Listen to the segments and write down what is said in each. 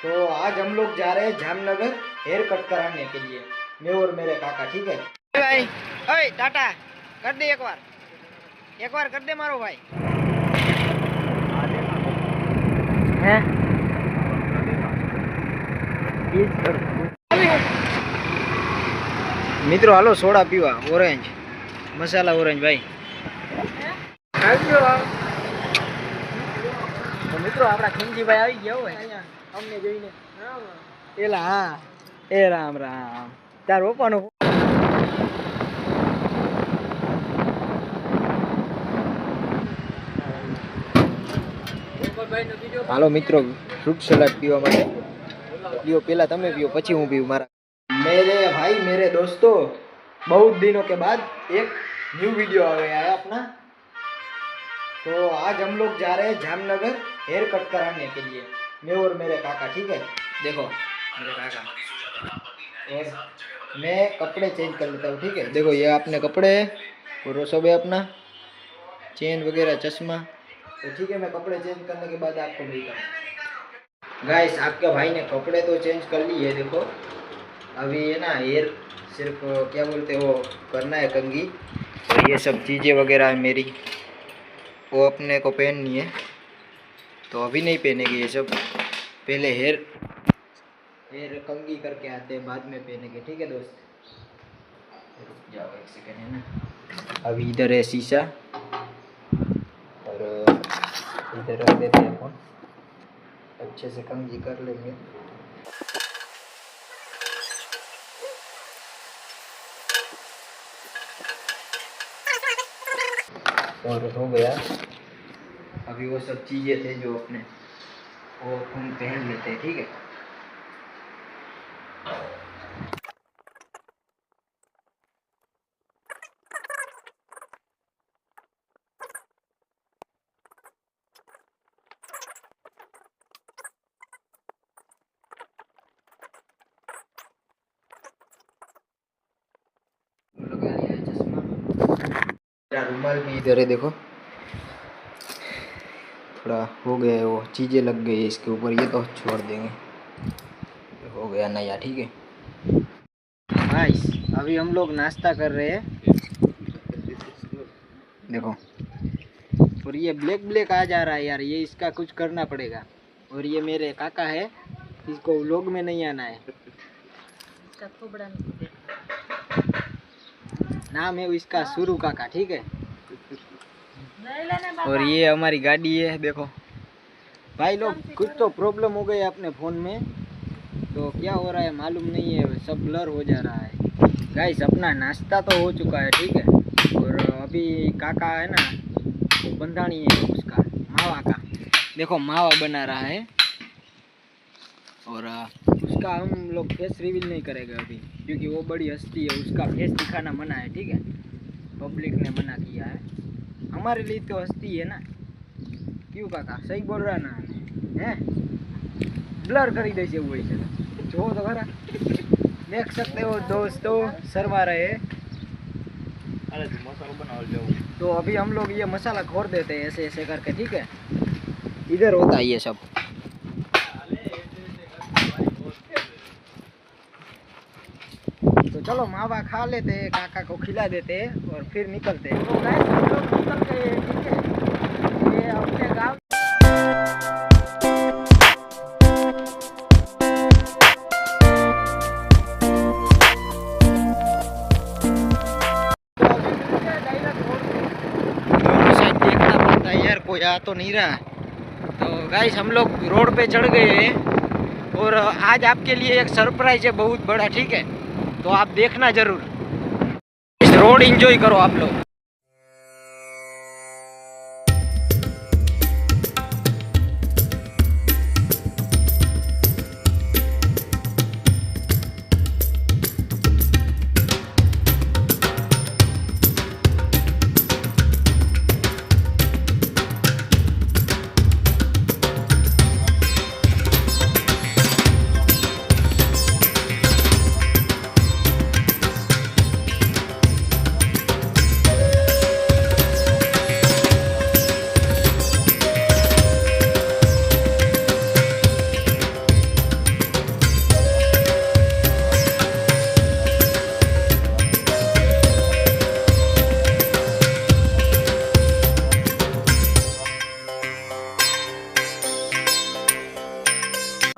तो आज हम लोग जा रहे हैं जामनगर हेयर कट कराने के लिए, मैं और मेरे काका। ठीक है भाई? ओए टाटा कर दे, एक बार कर दे मारो भाई। हैं मित्रों हालो सोडा पीवा, ऑरेंज मसाला ऑरेंज भाई। तो मित्रों अपना खिंजी भाई આવી ગયા હોય અમને જોઈને। એલા હા એ રામ રામ તાર પપ્પાનો। હાલો મિત્રો ફ્રૂટ સલાડ પીવા માટે પીઓ, પહેલા તમે પીઓ પછી હું પીવું મારા। मेरे भाई मेरे दोस्तों, बहुत दिनों के बाद एक न्यू वीडियो आ गया है अपना। तो आज हम लोग जा रहे हैं जामनगर हेयर कट कराने के लिए, मैं और मेरे काका। ठीक है देखो मेरे काका, और मैं कपड़े चेंज कर लेता हूँ। ठीक है देखो ये अपने कपड़े और सब है अपना चेन वगैरह चश्मा। तो ठीक है मैं कपड़े चेंज करने के बाद आपको मिलता हूँ। गाइस आपके भाई ने कपड़े तो चेंज कर लिए है, देखो अभी है ना हेयर सिर्फ क्या बोलते हो करना है कंघी, और ये सब चीज़ें वगैरह है मेरी वो अपने को पहननी है। तो अभी नहीं पहनेंगे ये सब, पहले हेयर कंघी करके आते हैं, बाद में पहनेंगे। ठीक है दोस्त रुक जाओ एक सेकेंड है ना। अभी इधर है शीशा और इधर रख देते हैं फोन, अच्छे से कंघी कर लेंगे। और हो गया, अभी वो सब चीज़ें थे जो अपने वो हम पहन लेते हैं। ठीक है लगा लिया है चश्मा, मेरा रुमाल भी इधर है देखो, थोड़ा हो गया है वो चीज़ें लग गई है इसके ऊपर, ये तो छोड़ देंगे, हो गया नया। ठीक है गाइस अभी हम लोग नाश्ता कर रहे हैं देखो, और ये ब्लैक ब्लैक आ जा रहा है यार, ये इसका कुछ करना पड़ेगा। और ये मेरे काका है, इसको व्लॉग में नहीं आना है, नाम है इसका सुरू काका। ठीक है और ये हमारी गाड़ी है देखो भाई लोग, कुछ तो प्रॉब्लम हो गई अपने फ़ोन में, तो क्या हो रहा है मालूम नहीं है, सब ब्लर हो जा रहा है। गाइस अपना नाश्ता तो हो चुका है। ठीक है और अभी काका है ना वो बंधानी है उसका मावा का, देखो मावा बना रहा है, और उसका हम लोग फेस रिवील नहीं करेंगे अभी, क्योंकि वो बड़ी हस्ती है, उसका फेस दिखाना मना है। ठीक है पब्लिक ने मना किया है, हमारे लिए तो हस्ती है ना, क्यों काका सही बोल रहा ना है? ब्लर કરી દે છે वो ऐसे जो तो खरा देख सकते हो दोस्तों, शर्मा रहे। अरे मसाला बनाओ जाओ, तो अभी हम लोग ये मसाला घोर देते हैं ऐसे ऐसे करके। ठीक है इधर होता है ये सब। तो चलो मावा खा लेते हैं, काका को खिला देते हैं और फिर निकलते हैं। तो गाइस हम लोग निकल गए। ठीक है ये अपने गाँव देखना पड़ता है यार, कोई आ तो नहीं रहा। तो गाइस हम लोग रोड पे चढ़ गए हैं, और आज आपके लिए एक सरप्राइज है बहुत बड़ा। ठीक है तो आप देखना जरूर, इस रोड एंजॉय करो आप लोग।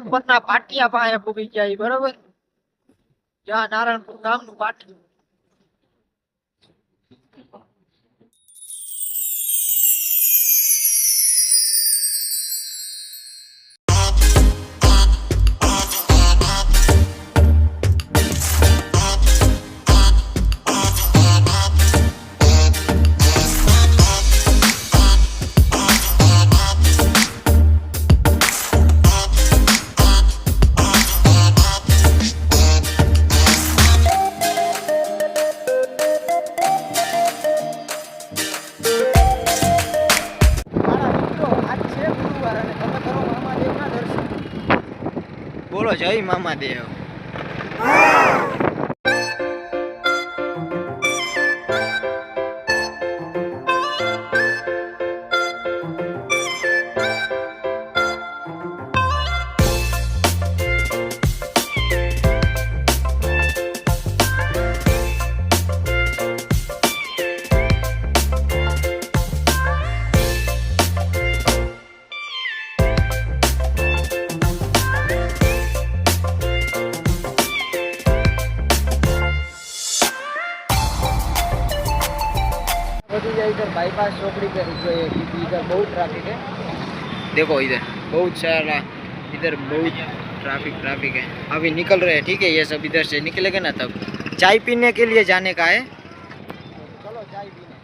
ઉપરના પાટિયા પાસે પૂગી જાય બરોબર, જ્યાં નારાયણપુર ગામનું પાટિયું. બોલો જય મામાદેવ. इधर बाईपास चौकड़ी पे रुक गए क्योंकि इधर बहुत ट्रैफिक है. देखो इधर बहुत सारा, इधर बहुत ट्रैफिक है. अभी निकल रहे हैं, ठीक है. ये सब इधर से निकलेंगे ना तब चाय पीने के लिए जाने का है. चलो चाय पीने.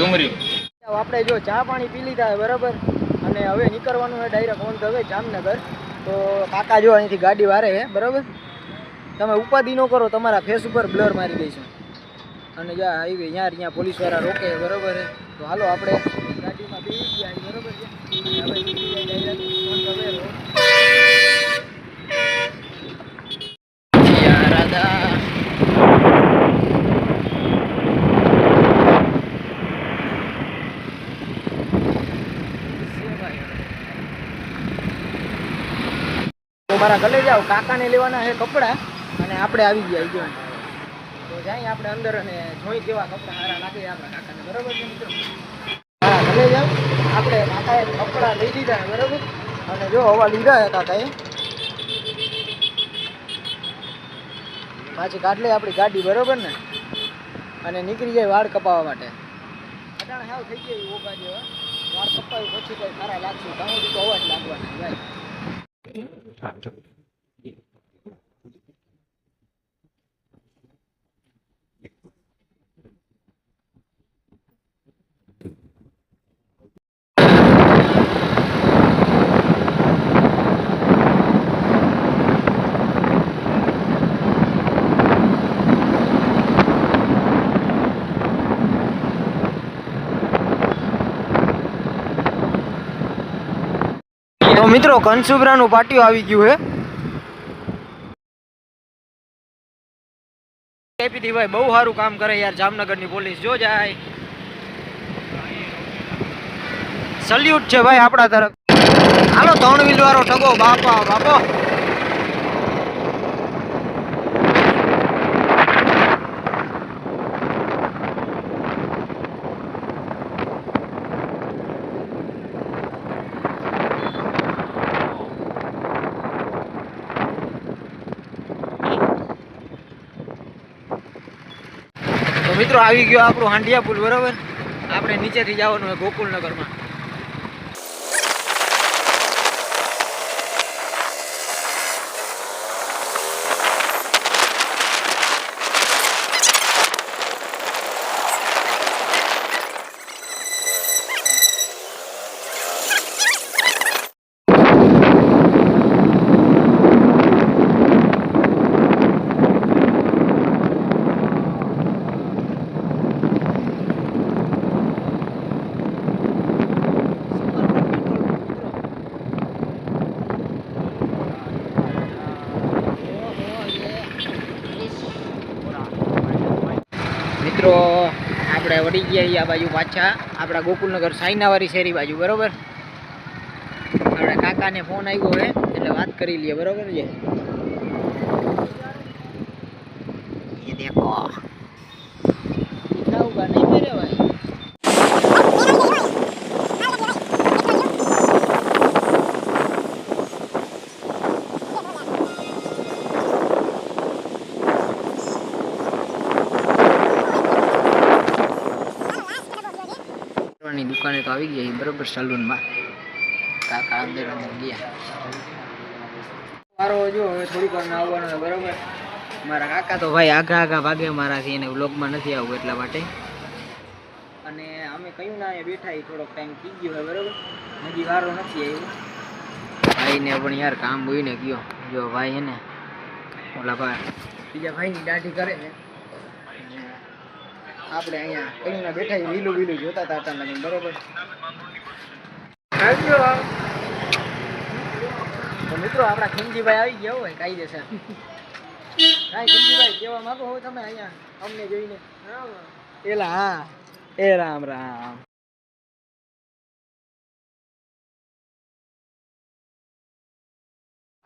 डूंगरी આપણે જો ચા પાણી પી લીધા है बराबर, અને હવે નીકળવાનું है direct on the way Jamnagar. તો કાકા જો અહીંથી ગાડી વારે છે બરાબર. તમે ઉપાધિ ન કરો, તમારા ફેસ ઉપર બ્લર મારી દઈશું. અને જ્યાં હાઈવે ત્યાં પોલીસવાળા રોકે બરાબર છે. તો હાલો આપણે ગાડીમાં બેસી ગયા બરાબર છે. હવે નીકળી જાય direct on the way road. Radha મારા ગલે જાઓ, કાકાને લેવાના છે કપડાં અને આપણે આવી ગયા જો. તો જાય આપણે અંદર અને જોઈ કેવા કપડાં સારા લાગે આપણા કાકાને બરોબર છે મિત્રો. હા ગલે જાઓ, આપણે કાકાએ કપડાં લઈ લીધા બરોબર. અને જો હવા લીધા છે કાકાએ. પાછી કાઢ લે આપણી ગાડી બરોબર ને, અને નીકળી જાય વાળ કપાવવા માટે. અટાણે હાવ થઈ ગઈ ઓગા જેવા વાળ કપાવ્યું પછી કઈ સારા લાગશે. ઘણું તો અવાજ લાગવાના ભાઈ. તો મિત્રો કંસુબ્રાનું પાટિયું આવી ગયું હે. કેપીથી ભાઈ બહુ સારું કામ કરે યાર. જામનગરની પોલીસ જો જાય, સલ્યુટ છે ભાઈ આપણા તરફ. હાલો 3 વ્હીલ વાળો ઠગો બાપા બાપો. મિત્રો આવી ગયો આપણું હાંડિયા પુલ બરાબર. આપણે નીચેથી જવાનું હોય ગોકુલનગરમાં. મિત્રો આપણે વળી ગયા આ બાજુ પાછા આપણા ગોકુલનગર સાઈનાવાળી શેરી બાજુ બરોબર. આપણા કાકાને ફોન આવ્યો હવે એટલે વાત કરી લઈએ બરોબર છે. ये देखो इतना होगा नहीं मेरे भाई. તો આવી ગયા બરોબર સલૂનમાં. કાકા અંદર ગયા મારો જો હવે થોડીક વાર આવવાનો છે બરોબર. મારા કાકા તો ભાઈ આગા ભાગે મારાથી એને વ્લોગમાં નથી આવવું એટલા માટે. અને અમે કયું ના અહીંયા બેઠા થોડોક ટાઈમ થઈ ગયો હોય બરોબર. હજી વારો નથી આવ્યો ભાઈને પણ યાર કામ બોઈને ગયો. જો ભાઈ હે ને ઓલા ભાઈ બીજા ભાઈની દાઢી કરે ને આપણે અહીંયા કયું ના બેઠા લીલું જોતા હતા આટા લાગીને બરોબર. તો મિત્રો આપણા ખીમજીભાઈ આવી ગયા હોય કાયદેસર. કાંઈ ખીમજીભાઈ કેવા માંગો હો તમે અહીંયા અમને જોઈને? એલા હા એ રામ રામ.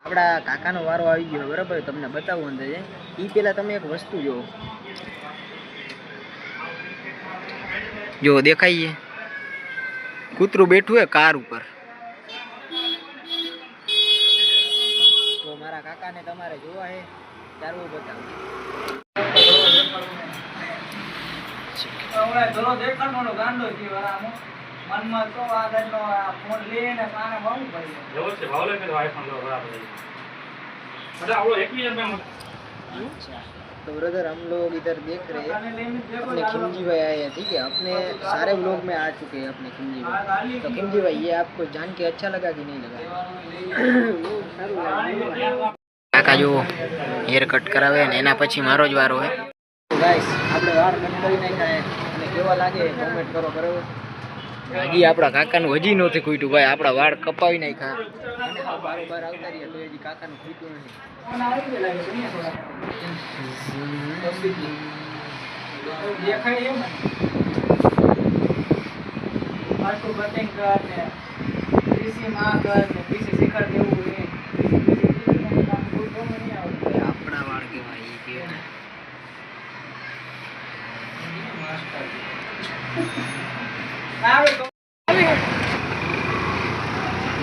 આપણા કાકાનો વારો આવી ગયો બરાબર. તમને બતાવું અંદાજે એ પેલા તમે એક વસ્તુ જુઓ. જો દેખાઈએ કૂતરું બેઠું હે કાર ઉપર. તો મારા કાકાને તમારે જોવા હે ચાલવું બતાવું. ગાંડો મનમાં તો આ ફોન લઈને કાને બહુ પડી એવો છે. ભાવલે કે આઈફોન લો બરાબર है. मतलब आप लोग 1 मिनट में तो ब्रदर हम लोग इधर देख रहे हैं अपने खिमजी भाई आए हैं. ठीक है अपने सारे व्लॉग में आ चुके हैं अपने खिमजी भाई. तो खिमजी भाई ये आपको जान के अच्छा लगा कि नहीं लगा? કાકા જો હેર કટ કરાવે ને એના પછી મારો જ વારો હે. ગાઈસ આપણે વાળ કટ કરી નાખ્યા અને કેવા લાગે કોમેન્ટ કરો બરાબર. હજી આપણા કાકાનું હજી નથી ખૂટ્યું ભાઈ. આપણા વાળ કપાવી નાખ્યા અને બારોબાર આવતા રહ્યા તો હજી કાકાનું ખૂટ્યું નથી. આપણા વાળ કેવાય એ કે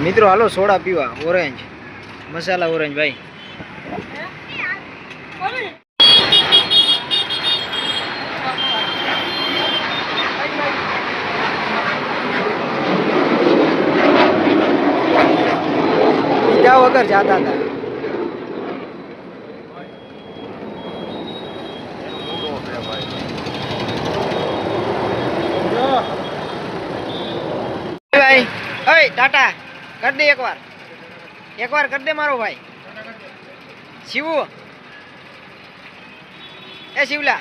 મિત્રો હાલો સોડા પીવા. ઓરેન્જ મસાલા ઓરેન્જ ભાઈ. પીધા વગર જાતા હતા. ભાઈ ઓય ટાટા કર દે એકવાર કર દે મારો ભાઈ શિવુ. એ શિવલા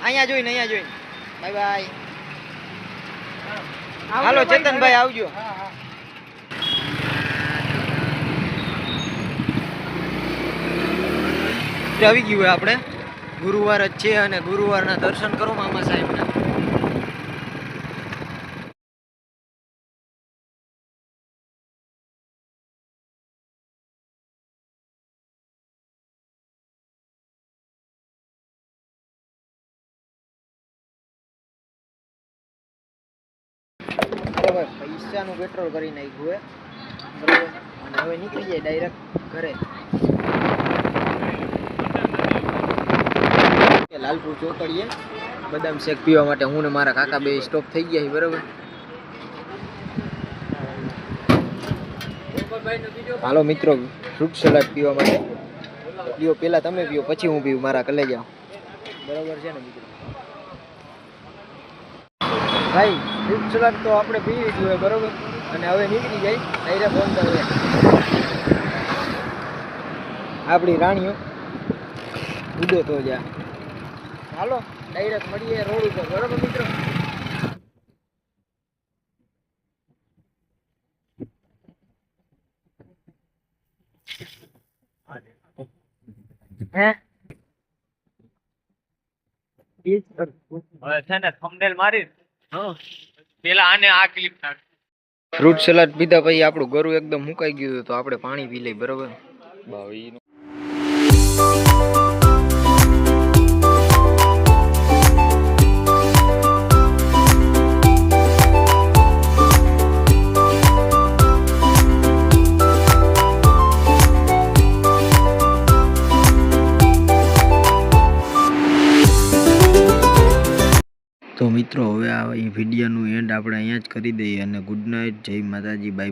અહીંયા જોઈને બાય બાય. હાલો ચેતનભાઈ આવજો. આવી ગયું હોય આપણે ગુરુવાર જ છે અને ગુરુવારના દર્શન કરો મામા સાહેબના. બરાબર પૈસાનું પેટ્રોલ કરી નાખ્યું હે બરાબર. અને હવે નીકળી જાય ડાયરેક્ટ ઘરે. લાલપુર ચોકડીએ બદામ શેક પીવા માટે હું ને મારા કાકા બે સ્ટોપ થઈ ગયા છે બરાબર. હાલો મિત્રો ફ્રૂટ સલાડ પીવા માટે પીવો. પેલા તમે પીવો પછી હું પીવું. મારા કલે જાઓ બરાબર છે ને મિત્રો. ભાઈ ફ્રૂટ સલાડ તો આપણે પી લીધું હોય બરાબર. અને હવે નીકળી જાય ડાયરેક્ટ ફોન કરે આપણી રાણીઓ ઉડો તો જા. હાલો ડાયરેક્ટ મળીએ રોડ ઉપર બરાબર મિત્રો. હે થંબનેલ મારી પેલા આને આ ક્લિપ નાખ. ફ્રૂટ સલાડ પીધા પછી આપણું ગરું એકદમ મુકાઈ ગયું તો આપણે પાણી પી લઈ બરોબર. તો મિત્રો હવે આ વિડીયોનું એન્ડ આપણે અહીંયા જ કરી દઈએ અને ગુડ નાઇટ, જય માતાજી, બાય.